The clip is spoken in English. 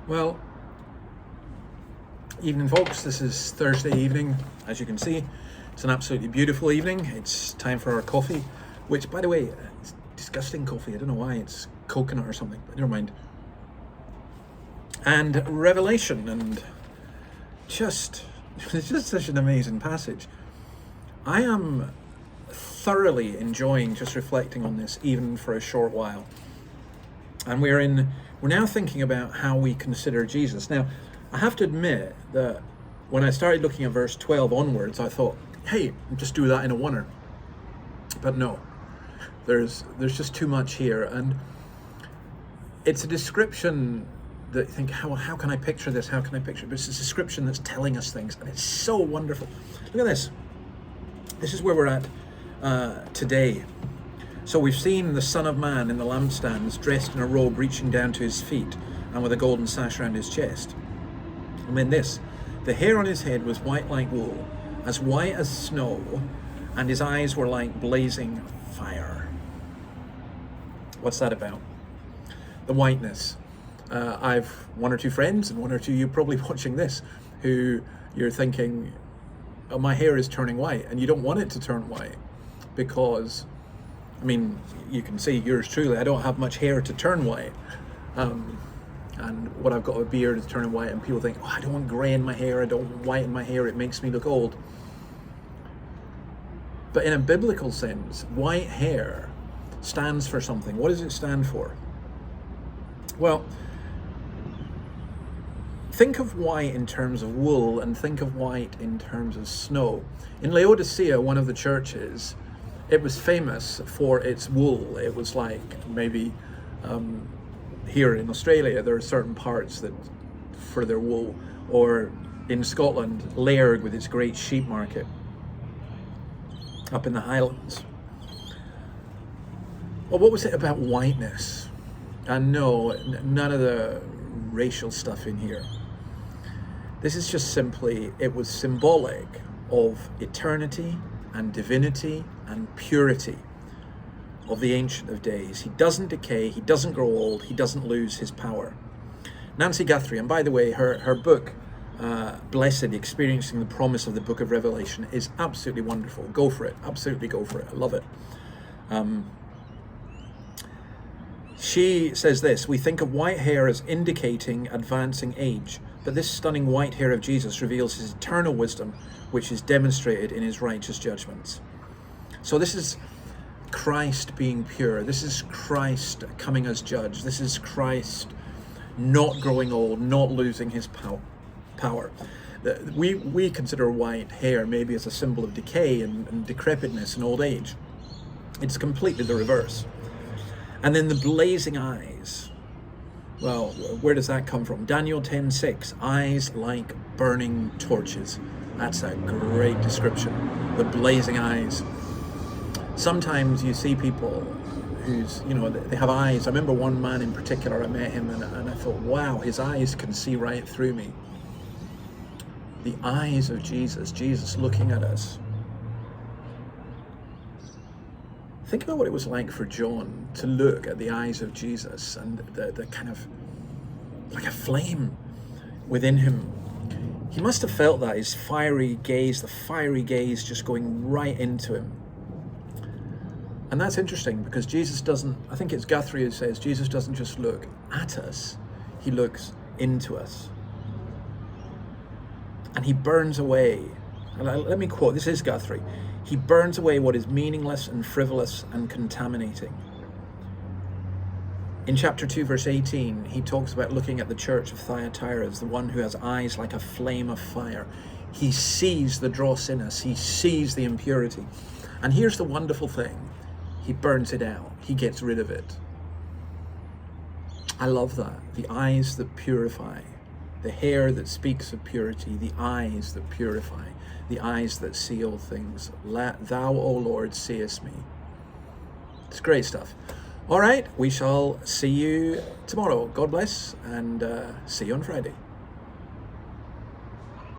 Well, evening folks, this is Thursday evening. As you can see, it's an absolutely beautiful evening. It's time for our coffee, which, by the way, it's disgusting coffee. I don't know why, it's coconut or something, but never mind. And Revelation, and it's just such an amazing passage. I am thoroughly enjoying just reflecting on this, even for a short while. And we're now thinking about how we consider Jesus. Now, I have to admit that when I started looking at verse 12 onwards, I thought, hey, just do that in a oneer. But no, there's just too much here. And it's a description that you think, how can I picture this? How can I picture it? But it's a description that's telling us things, and it's so wonderful. Look at this. This is where we're at today. So we've seen the Son of Man in the lampstands, dressed in a robe reaching down to his feet and with a golden sash around his chest. And then this, the hair on his head was white like wool, as white as snow, and his eyes were like blazing fire. What's that about? The whiteness. I've one or two friends, and one or two of you probably watching this, who you're thinking, oh, my hair is turning white, and you don't want it to turn white, because, I mean, you can see yours truly, I don't have much hair to turn white. And what I've got a beard is turning white, and people think, oh, I don't want grey in my hair, I don't want white in my hair, it makes me look old. But in a biblical sense, white hair stands for something. What does it stand for? Well, think of white in terms of wool, and think of white in terms of snow. In Laodicea, one of the churches, it was famous for its wool. It was like maybe here in Australia, there are certain parts that for their wool, or in Scotland, Lairg with its great sheep market up in the Highlands. Well, what was it about whiteness? And no, none of the racial stuff in here. This is just simply, it was symbolic of eternity and divinity and purity of the Ancient of Days. He doesn't decay, he doesn't grow old, he doesn't lose his power. Nancy Guthrie, and by the way, her book, Blessed, Experiencing the Promise of the Book of Revelation, is absolutely wonderful. Go for it, absolutely go for it, I love it. She says this, we think of white hair as indicating advancing age, but this stunning white hair of Jesus reveals his eternal wisdom, which is demonstrated in his righteous judgments. So this is Christ being pure. This is Christ coming as judge. This is Christ not growing old, not losing his power. We consider white hair maybe as a symbol of decay and decrepitness and old age. It's completely the reverse. And then the blazing eyes. Well, where does that come from? Daniel 10:6, eyes like burning torches. That's a great description. The blazing eyes. Sometimes you see people who's, they have eyes. I remember one man in particular, I met him and I thought, wow, his eyes can see right through me. The eyes of Jesus looking at us. Think about what it was like for John to look at the eyes of Jesus, and the kind of, like a flame within him. He must have felt that, his fiery gaze, the fiery gaze just going right into him. And that's interesting, because Jesus doesn't, I think it's Guthrie who says, Jesus doesn't just look at us, he looks into us. And he burns away, and let me quote, this is Guthrie, he burns away what is meaningless and frivolous and contaminating. In chapter 2, verse 18, he talks about looking at the church of Thyatira as the one who has eyes like a flame of fire. He sees the dross in us, he sees the impurity. And here's the wonderful thing. He burns it out. He gets rid of it. I love that. The eyes that purify. The hair that speaks of purity. The eyes that purify. The eyes that see all things. Thou, O Lord, seest me. It's great stuff. All right, we shall see you tomorrow. God bless, and see you on Friday.